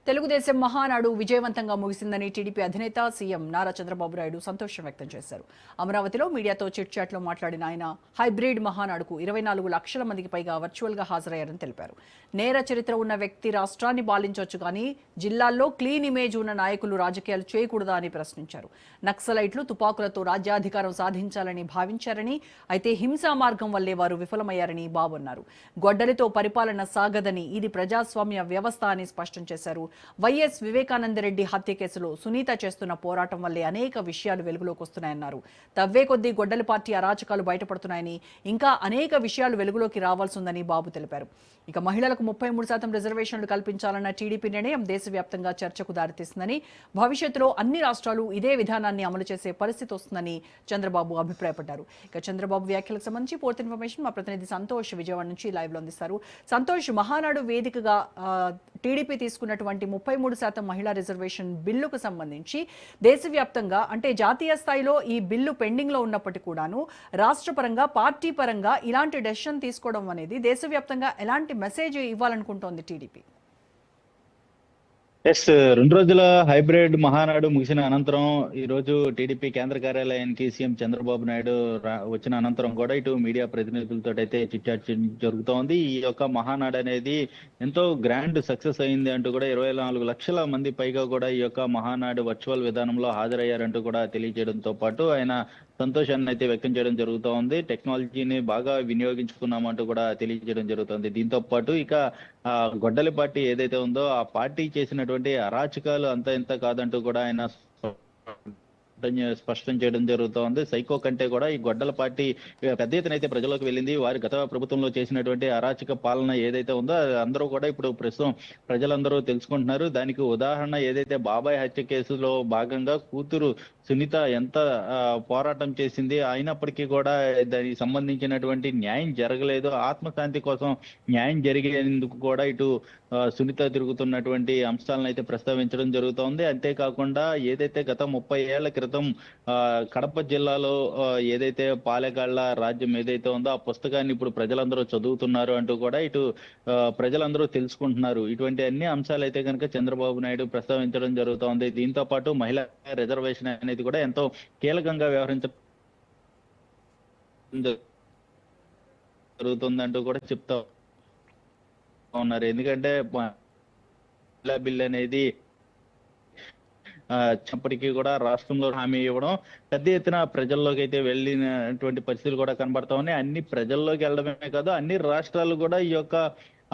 తెలుగుదేశం మహానాడు విజయవంతంగా ముగిసిందని టీడీపీ అధినేత సీఎం నారా చంద్రబాబు నాయుడు సంతోషం వ్యక్తం చేశారు. అమరావతిలో మీడియాతో చిట్చాట్లో మాట్లాడిన ఆయన హైబ్రిడ్ మహానాడుకు 24 లక్షల మందికి పైగా వర్చువల్గా హాజరయ్యారని తెలిపారు. నేర చరిత్ర ఉన్న వ్యక్తి రాష్ట్రాన్ని పాలించవచ్చు కానీ జిల్లాల్లో క్లీన్ ఇమేజ్ ఉన్న నాయకులు రాజకీయాలు చేయకూడదా అని ప్రశ్నించారు. నక్సలైట్లు తుపాకులతో రాజ్యాధికారం సాధించాలని భావించారని, అయితే హింసా మార్గం వల్లే వారు విఫలమయ్యారని బాబు అన్నారు. గొడ్డలితో పరిపాలన సాగదని, ఇది ప్రజాస్వామ్య వ్యవస్థ అని స్పష్టం చేశారు. వైఎస్ వివేకానందరెడ్డి హత్య కేసులో సునీత చేస్తున్న పోరాటం వల్లే అనేక విషయాలు వెలుగులోకి వస్తున్నాయన్నారు. తవ్వే కొద్దీ గొడ్డలి పార్టీ అరాచకాలు బయటపడుతున్నాయని, ఇంకా అనేక విషయాలు వెలుగులోకి రావాల్సిందని బాబు తెలిపారు. ఇక మహిళలకు 33% రిజర్వేషన్లు కల్పించాలన్న టీడీపీ నిర్ణయం దేశవ్యాప్తంగా చర్చకు దారితీస్తుందని, భవిష్యత్తులో అన్ని రాష్ట్రాలు ఇదే విధానాన్ని అమలు చేసే పరిస్థితి వస్తుందని చంద్రబాబు అభిప్రాయపడ్డారు. ఇక చంద్రబాబు వ్యాఖ్యలకు సంబంధించి పూర్తి ఇన్ఫర్మేషన్ మా ప్రతినిధి సంతోష్ విజయవాడ నుంచి లైవ్ లో అందిస్తారు. సంతోష్, మహానాడు వేదికగా టీడీపీ తీసుకున్నటువంటి 33% మహిళా రిజర్వేషన్ బిల్లుకు సంబంధించి దేశవ్యాప్తంగా, అంటే జాతీయ స్థాయిలో ఈ బిల్లు పెండింగ్ లో ఉన్నప్పటికీ కూడాను రాష్ట్ర పరంగా, పార్టీ పరంగా ఇలాంటి డెసిషన్ తీసుకోవడం అనేది దేశవ్యాప్తంగా ఎలాంటి మెసేజ్ ఇవ్వాలనుకుంటోంది టీడీపీ? ఎస్, 2 రోజుల హైబ్రిడ్ మహానాడు ముగిసిన అనంతరం ఈ రోజు టీడీపీ కేంద్ర కార్యాలయానికి సీఎం చంద్రబాబు నాయుడు వచ్చిన అనంతరం కూడా ఇటు మీడియా ప్రతినిధులతో అయితే చిట్చాట్ జరుగుతోంది. ఈ యొక్క మహానాడు అనేది ఎంతో గ్రాండ్ సక్సెస్ అయింది అంటూ కూడా 24 లక్షల మంది పైగా కూడా ఈ యొక్క మహానాడు వర్చువల్ విధానంలో హాజరయ్యారంటూ కూడా తెలియజేయడంతో పాటు ఆయన సంతోషాన్ని అయితే వ్యక్తం చేయడం జరుగుతూ ఉంది. టెక్నాలజీని బాగా వినియోగించుకున్నామంటూ కూడా తెలియజేయడం జరుగుతుంది. దీంతో పాటు ఇక గొడ్డలి పార్టీ ఏదైతే ఉందో ఆ పార్టీ చేసినటువంటి అరాచకాలు అంత ఇంత కాదంటూ కూడా ఆయన స్పష్టం చేయడం జరుగుతోంది. సైకో కంటే కూడా ఈ గొడ్డల పార్టీ పెద్ద ఎత్తున అయితే ప్రజల్లోకి వెళ్ళింది. వారి గత ప్రభుత్వంలో చేసినటువంటి అరాచక పాలన ఏదైతే ఉందో అందరూ కూడా ఇప్పుడు ప్రస్తుతం ప్రజలందరూ తెలుసుకుంటున్నారు. దానికి ఉదాహరణ ఏదైతే బాబాయ్ హత్య కేసులో భాగంగా కూతురు సునీత ఎంత పోరాటం చేసింది, అయినప్పటికీ కూడా దానికి సంబంధించినటువంటి న్యాయం జరగలేదు. ఆత్మశాంతి కోసం న్యాయం జరిగేందుకు కూడా ఇటు సునీత తిరుగుతున్నటువంటి అంశాలను అయితే ప్రస్తావించడం జరుగుతోంది. అంతేకాకుండా ఏదైతే గత 30 ఏళ్ల క్రితం కడప జిల్లాలో ఏదైతే పాలెగాళ్ల రాజ్యం ఏదైతే ఉందో ఆ పుస్తకాన్ని ఇప్పుడు ప్రజలందరూ చదువుతున్నారు అంటూ కూడా ఇటు ప్రజలందరూ తెలుసుకుంటున్నారు. ఇటువంటి అన్ని అంశాలు అయితే కనుక చంద్రబాబు నాయుడు ప్రస్తావించడం జరుగుతోంది. దీంతో పాటు మహిళా రిజర్వేషన్ అనేది కూడా ఎంతో కీలకంగా వ్యవహరించడం జరుగుతుందంటూ కూడా చెప్తా ఉన్నారు. ఎందుకంటే మహిళా బిల్ అనేది చెప్పటికీ కూడా రాష్ట్రంలో హామీ ఇవ్వడం పెద్ద ఎత్తున ప్రజల్లోకి అయితే వెళ్ళినటువంటి పరిస్థితులు కూడా కనబడతా ఉన్నాయి. అన్ని ప్రజల్లోకి వెళ్ళడమే కాదు, అన్ని రాష్ట్రాలు కూడా ఈ యొక్క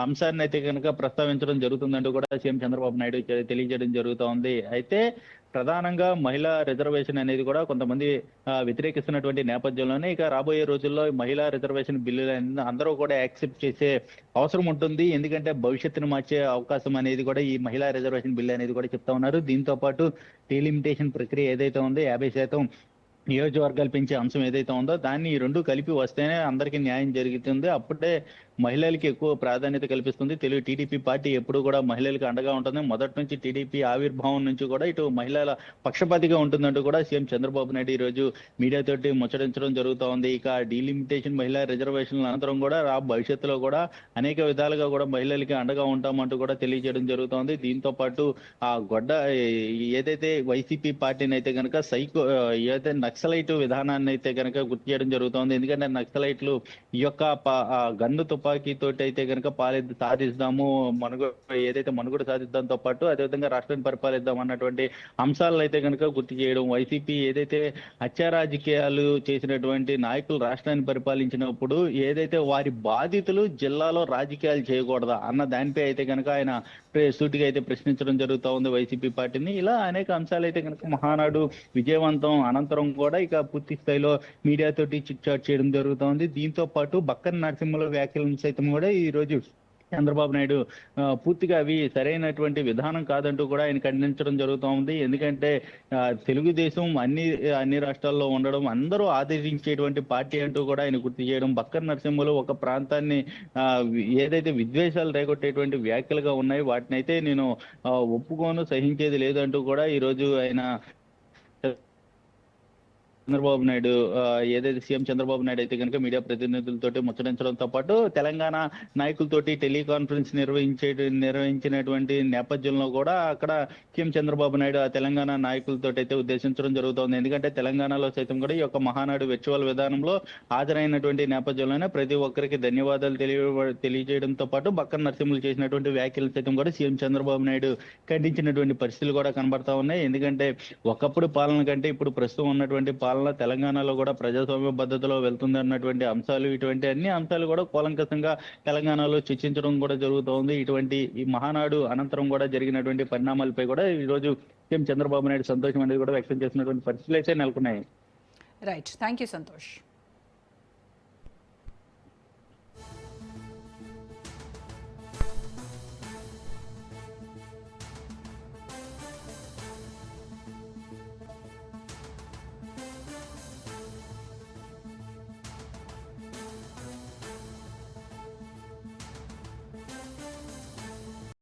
అంశాన్ని అయితే కనుక ప్రస్తావించడం జరుగుతుందంటూ కూడా సీఎం చంద్రబాబు నాయుడు తెలియజేయడం జరుగుతూ ఉంది. అయితే ప్రధానంగా మహిళా రిజర్వేషన్ అనేది కూడా కొంతమంది వ్యతిరేకిస్తున్నటువంటి నేపథ్యంలోనే ఇక రాబోయే రోజుల్లో మహిళా రిజర్వేషన్ బిల్లులు అందరూ కూడా యాక్సెప్ట్ చేసే అవసరం ఉంటుంది. ఎందుకంటే భవిష్యత్తును మార్చే అవకాశం అనేది కూడా ఈ మహిళా రిజర్వేషన్ బిల్లు అనేది కూడా చెప్తా ఉన్నారు. దీంతో పాటు డీలిమిటేషన్ ప్రక్రియ ఏదైతే ఉందో 50% నియోజకవర్గాలు పెంచే అంశం ఏదైతే ఉందో దాన్ని ఈ రెండు కలిపి వస్తేనే అందరికీ న్యాయం జరుగుతుంది. అప్పుడే మహిళలకి ఎక్కువ ప్రాధాన్యత కల్పిస్తుంది. తెలుగు టీడీపీ పార్టీ ఎప్పుడు కూడా మహిళలకు అండగా ఉంటుంది. మొదటి నుంచి టీడీపీ ఆవిర్భావం నుంచి కూడా ఇటు మహిళల పక్షపాతిగా ఉంటుందంటూ కూడా సీఎం చంద్రబాబు నాయుడు ఈ రోజు మీడియాతోటి ముచ్చటించడం జరుగుతూ ఉంది. ఇక డీలిమిటేషన్ మహిళా రిజర్వేషన్ల అనంతరం కూడా భవిష్యత్తులో కూడా అనేక విధాలుగా కూడా మహిళలకి అండగా ఉంటామంటూ కూడా తెలియజేయడం జరుగుతోంది. దీంతో పాటు ఆ ఏదైతే వైసీపీ పార్టీని అయితే కనుక ఏదైతే నక్సలైట్ విధానాన్ని అయితే కనుక గుర్తు చేయడం జరుగుతోంది. ఎందుకంటే నక్సలైట్లు ఈ యొక్క గన్ను తుపాకీతోటి అయితే కనుక సాధిస్తాము, ఏదైతే మనుగడ సాధిద్దాంతో పాటు అదేవిధంగా రాష్ట్రాన్ని పరిపాలిద్దాం అన్నటువంటి అంశాలను అయితే కనుక గుర్తు చేయడం. వైసీపీ ఏదైతే హత్య రాజకీయాలు చేసినటువంటి నాయకులు రాష్ట్రాన్ని పరిపాలించినప్పుడు ఏదైతే వారి బాధితులు జిల్లాలో రాజకీయాలు చేయకూడదా అన్న దానిపై అయితే కనుక ఆయన సూటిగా అయితే ప్రశ్నించడం జరుగుతూ ఉంది వైసీపీ పార్టీని. ఇలా అనేక అంశాలు అయితే కనుక మహానాడు విజయవంతం అనంతరం కూడా ఇక పూర్తి స్థాయిలో మీడియాతోటి చిట్చాట్ చేయడం జరుగుతోంది. దీంతో పాటు బక్కన నరసింహుల వ్యాఖ్యలను సైతం కూడా ఈ రోజు చంద్రబాబు నాయుడు పూర్తిగా అవి సరైనటువంటి విధానం కాదంటూ కూడా ఆయన ఖండించడం జరుగుతూ ఉంది. ఎందుకంటే తెలుగుదేశం అన్ని రాష్ట్రాల్లో ఉండడం, అందరూ ఆదరించేటువంటి పార్టీ అంటూ కూడా ఆయన గుర్తు చేయడం, బక్కన నరసింహులు ఒక ప్రాంతాన్ని ఏదైతే విద్వేషాలు రేగొట్టేటువంటి వ్యాఖ్యలుగా ఉన్నాయి వాటిని అయితే నేను ఒప్పుకోను, సహించేది లేదు అంటూ కూడా ఈ రోజు ఆయన చంద్రబాబు నాయుడు ఏదైతే సీఎం చంద్రబాబు నాయుడు అయితే కనుక మీడియా ప్రతినిధులతోటి ముచ్చటించడంతో పాటు తెలంగాణ నాయకులతోటి టెలికాన్ఫరెన్స్ నిర్వహించినటువంటి నేపథ్యంలో కూడా అక్కడ సీఎం చంద్రబాబు నాయుడు ఆ తెలంగాణ నాయకులతో అయితే ఉద్దేశించడం జరుగుతోంది. ఎందుకంటే తెలంగాణలో సైతం కూడా ఈ యొక్క మహానాడు వర్చువల్ విధానంలో హాజరైనటువంటి నేపథ్యంలోనే ప్రతి ఒక్కరికి ధన్యవాదాలు తెలియజేయడంతో పాటు బక్కన నరసింహులు చేసినటువంటి వ్యాఖ్యలు సైతం కూడా సీఎం చంద్రబాబు నాయుడు ఖండించినటువంటి పరిస్థితులు కూడా కనబడతా ఉన్నాయి. ఎందుకంటే ఒకప్పుడు పాలన కంటే ఇప్పుడు ప్రస్తుతం ఉన్నటువంటి పాలన తెలంగాణలో కూడా ప్రజాస్వామ్య పద్ధతిలో వెళ్తుంది అన్నటువంటి అంశాలు, ఇటువంటి అన్ని అంశాలు కూడా కూలంకషంగా తెలంగాణలో చర్చించడం కూడా జరుగుతోంది. ఇటువంటి ఈ మహానాడు అనంతరం కూడా జరిగినటువంటి పరిణామాలపై కూడా ఈ రోజు సీఎం చంద్రబాబు నాయుడు సంతోషం అనేది కూడా వ్యక్తం చేసినటువంటి పరిస్థితులు అయితే నెలకొన్నాయి. Right, thank you Santosh.